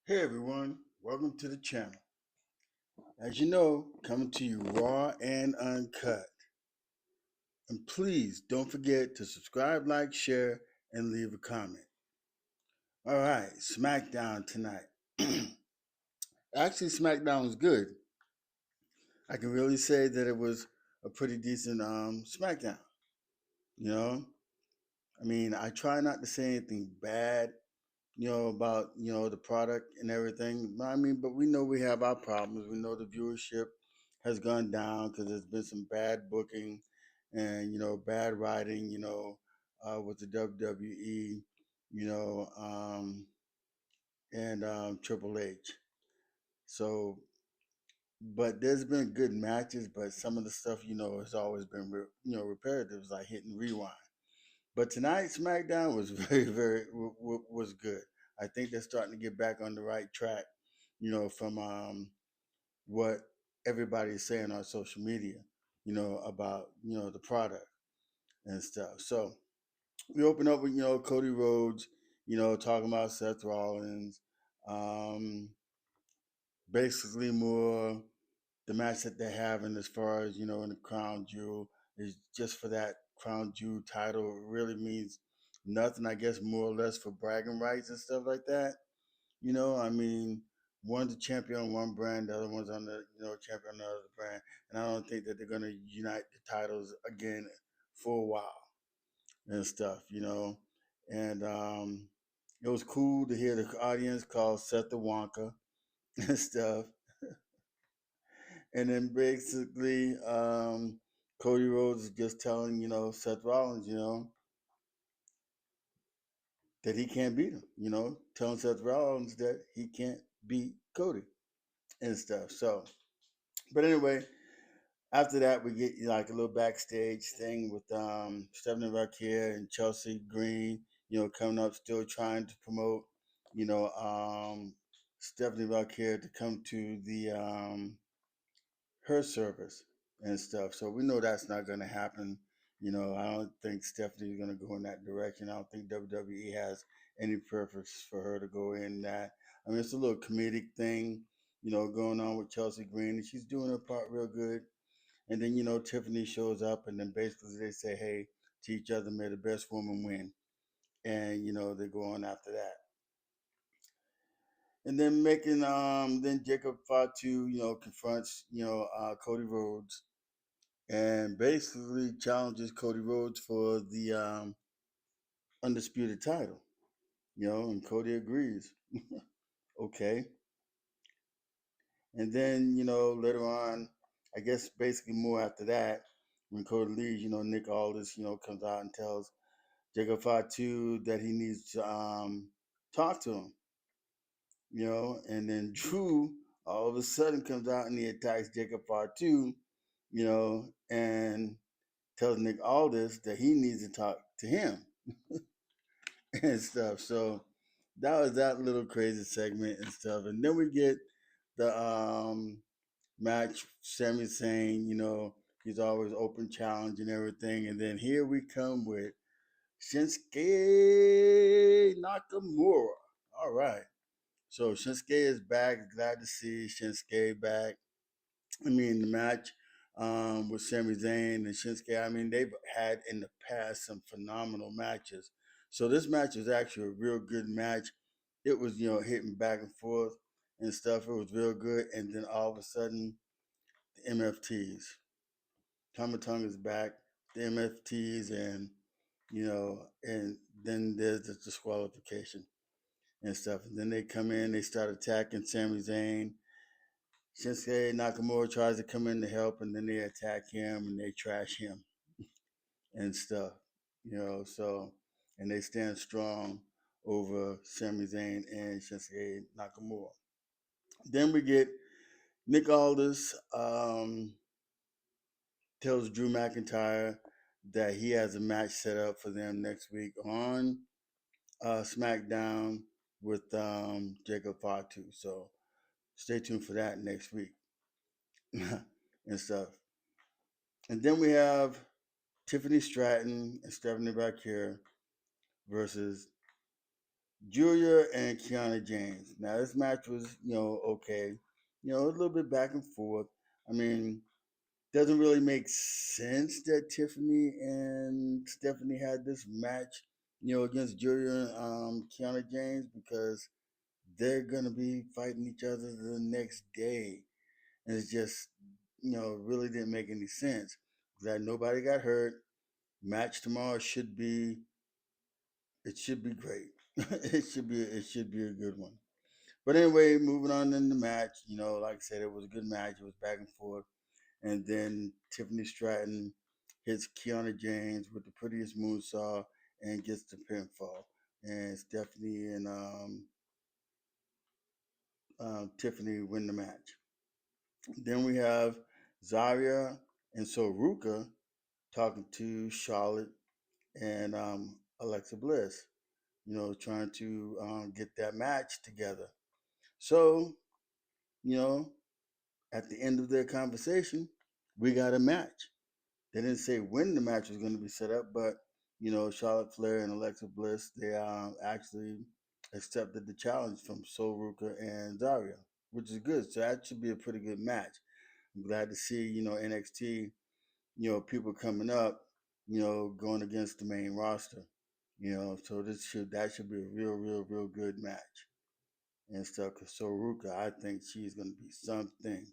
Hey everyone, welcome to the channel. As you know, coming to you raw and uncut. And please don't forget to subscribe, like, share, and leave a comment. All right, SmackDown tonight. Actually, SmackDown was good. I can really say that it was a pretty decent SmackDown. You know, I mean, I try not to say anything bad, about the product and everything. I mean, but we know we have our problems. We know the viewership has gone down because there's been some bad booking and bad writing. With the WWE, you know, um, and Triple H. So, but there's been good matches, but some of the stuff has always been repetitive, it's like hitting rewind. But tonight SmackDown was was good. I think they're starting to get back on the right track, from what everybody's saying on social media, about the product and stuff. So we open up with Cody Rhodes, talking about Seth Rollins, um, basically more the match that they're having as far as in the crown jewel is just for that crown jewel title. It really means nothing, I guess, more or less for bragging rights and stuff like that. I mean, one's a champion on one brand, the other one's on the champion on the other brand, and I don't think that they're gonna unite the titles again for a while and stuff. And it was cool to hear the audience call Seth the Wonka and stuff. And then basically, Cody Rhodes is just telling, Seth Rollins, that he can't beat him, telling Seth Rollins that he can't beat Cody and stuff. So, but anyway, after that, we get like a little backstage thing with Stephanie Valquer and Chelsea Green, coming up, still trying to promote, you know, um, Stephanie Valquer to come to the her service and stuff. So we know that's not going to happen. I don't think Stephanie's going to go in that direction. I don't think WWE has any preference for her to go in that. I mean, it's a little comedic thing, going on with Chelsea Green, and she's doing her part real good. And then, Tiffany shows up, and then basically they say, hey, to each other, may the best woman win. And, they go on after that. And then then Jacob Fatu, confronts, Cody Rhodes and basically challenges Cody Rhodes for the undisputed title. And Cody agrees. Okay. And then, later on, I guess basically more after that, when Cody leaves, Nick Aldis, comes out and tells Jacob Fatu that he needs to talk to him, and then Drew all of a sudden comes out and he attacks Jacob Fatu, and tells Nick Aldis that he needs to talk to him and stuff. So that was that little crazy segment and stuff. And then we get the match, Sami Zane, he's always open challenge and everything. And then here we come with Shinsuke Nakamura. All right. So Shinsuke is back. Glad to see Shinsuke back. I mean, the match with Sami Zayn and Shinsuke, I mean, they've had in the past some phenomenal matches. So this match was actually a real good match. It was, hitting back and forth and stuff. It was real good. And then all of a sudden, the MFTs. Tama is back, the MFTs, and then there's the disqualification and stuff. And then they come in, they start attacking Sami Zayn. Shinsuke Nakamura tries to come in to help, and then they attack him and they trash him and stuff, So, and they stand strong over Sami Zayn and Shinsuke Nakamura. Then we get Nick Aldis tells Drew McIntyre that he has a match set up for them next week on SmackDown with Jacob Fatu. So stay tuned for that next week and stuff. And then we have Tiffany Stratton and Stephanie Valquer versus Julia and Kianna James. Now this match was, okay. A little bit back and forth. I mean, doesn't really make sense that Tiffany and Stephanie had this match, against Julia and Kiana James because they're gonna be fighting each other the next day, and it's just, really didn't make any sense. That nobody got hurt. Match tomorrow should be great. it should be a good one. But anyway, moving on in the match, like I said, it was a good match. It was back and forth. And then Tiffany Stratton hits Kiana James with the prettiest moonsault and gets the pinfall. And Stephanie and Tiffany win the match. Then we have Zarya and Soruka talking to Charlotte and Alexa Bliss, trying to get that match together. So, you know, at the end of their conversation, we got a match. They didn't say when the match was going to be set up, but Charlotte Flair and Alexa Bliss they actually accepted the challenge from Sol Ruka and Daria, which is good. So that should be a pretty good match. I'm glad to see NXT, people coming up, going against the main roster. So that should be a real good match and stuff. Because Sol Ruka, I think she's going to be something.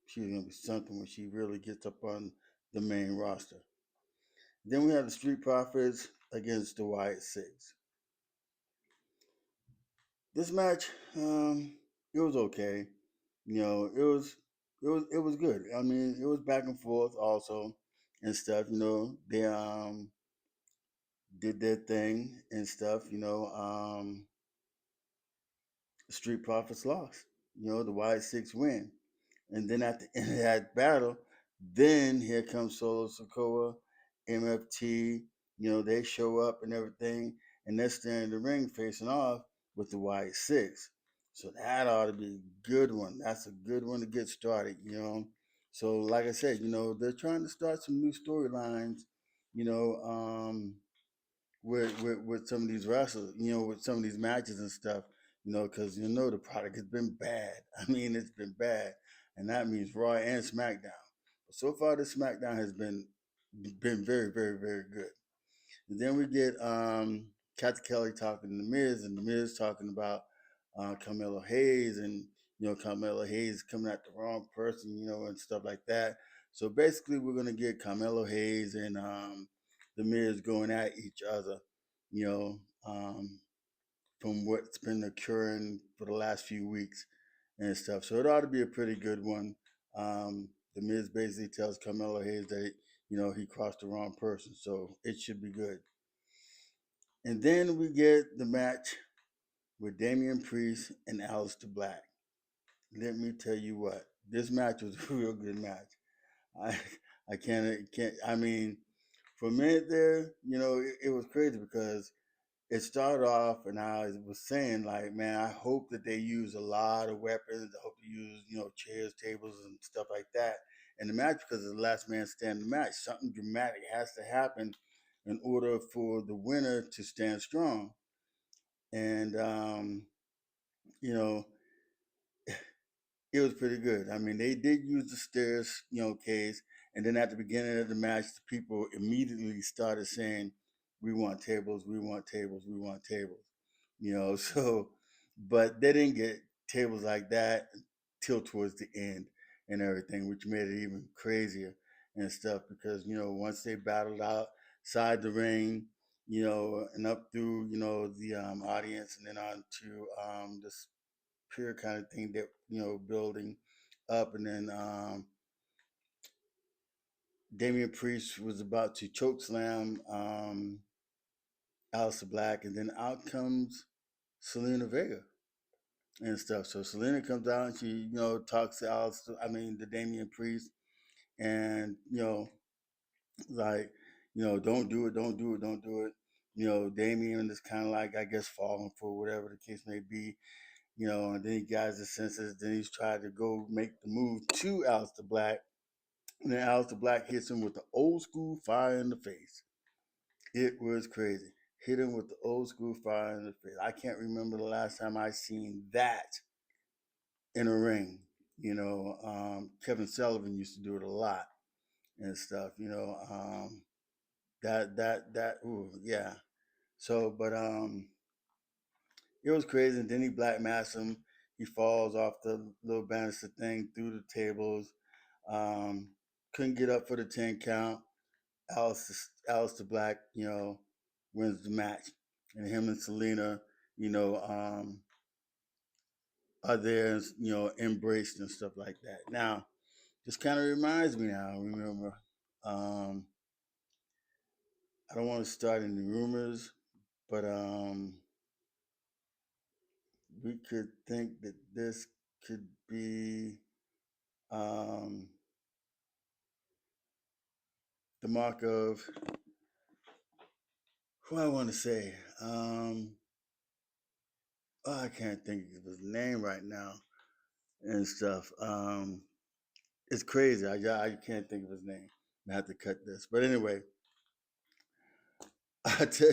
She's going to be something when she really gets up on the main roster. Then we have the Street Profits against the Wyatt Six. This match, it was okay. It was good. I mean, it was back and forth also and stuff. They did their thing and stuff. Street Profits lost. The Wyatt Six win. And then at the end of that battle, then here comes Solo Sokoa, MFT. They show up and everything, and they're standing in the ring facing off with the White Six. So that ought to be a good one. That's a good one to get started. So like I said, they're trying to start some new storylines, you know, um, with some of these wrestlers, with some of these matches and stuff, because the product has been bad. I mean, it's been bad, and that means Raw and SmackDown. But so far, the SmackDown has been very, very, very good. And then we get Kathy Kelly talking to The Miz, and The Miz talking about Carmelo Hayes, and Carmelo Hayes coming at the wrong person, and stuff like that. So basically, we're gonna get Carmelo Hayes and The Miz going at each other, you know, um, from what's been occurring for the last few weeks and stuff. So it ought to be a pretty good one. The Miz basically tells Carmelo Hayes that he crossed the wrong person, so it should be good. And then we get the match with Damian Priest and Alister Black. Let me tell you what, this match was a real good match. I I can't. I mean, for a minute there, it was crazy because it started off, and I was saying like, man, I hope that they use a lot of weapons. I hope they use chairs, tables, and stuff like that in the match because it's the last man standing match. Something dramatic has to happen in order for the winner to stand strong. And you know, it was pretty good. I mean, they did use the stairs, case, and then at the beginning of the match, the people immediately started saying, "We want tables, we want tables, we want tables." So, but they didn't get tables like that till towards the end and everything, which made it even crazier and stuff because once they battled outside the ring, and up through the audience and then on to this pure kind of thing that building up, and then Damian Priest was about to choke slam Alistair Black, and then out comes Selena Vega and stuff. So Selena comes out and she talks to Alistair, I mean the Damian Priest, and like don't do it, don't do it, don't do it. Damian is kind of like I guess falling for whatever the case may be. And then he gets his senses. Then he's tried to go make the move to Alistair Black. And then Alistair Black hits him with the old school fire in the face. It was crazy. hit him with the old school fire in the face. I can't remember the last time I seen that in a ring. Kevin Sullivan used to do it a lot and stuff. Ooh, yeah. So, but it was crazy. And then he black mass him. He falls off the little banister thing through the tables. Um, couldn't get up for the 10 count. Alister Black, wins the match. And him and Selena, you know, um, are there, embraced and stuff like that. Now, this kind of reminds me now, remember, um, I don't want to start any rumors, but we could think that this could be um, the mark of who I want to say. I can't think of his name right now and stuff. It's crazy. I can't think of his name. I have to cut this, but anyway, I tell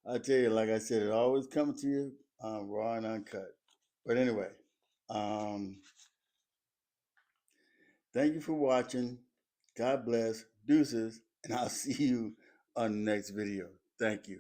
I tell you, like I said, it always comes to you raw and uncut. But anyway, um, thank you for watching. God bless. Deuces, and I'll see you on the next video. Thank you.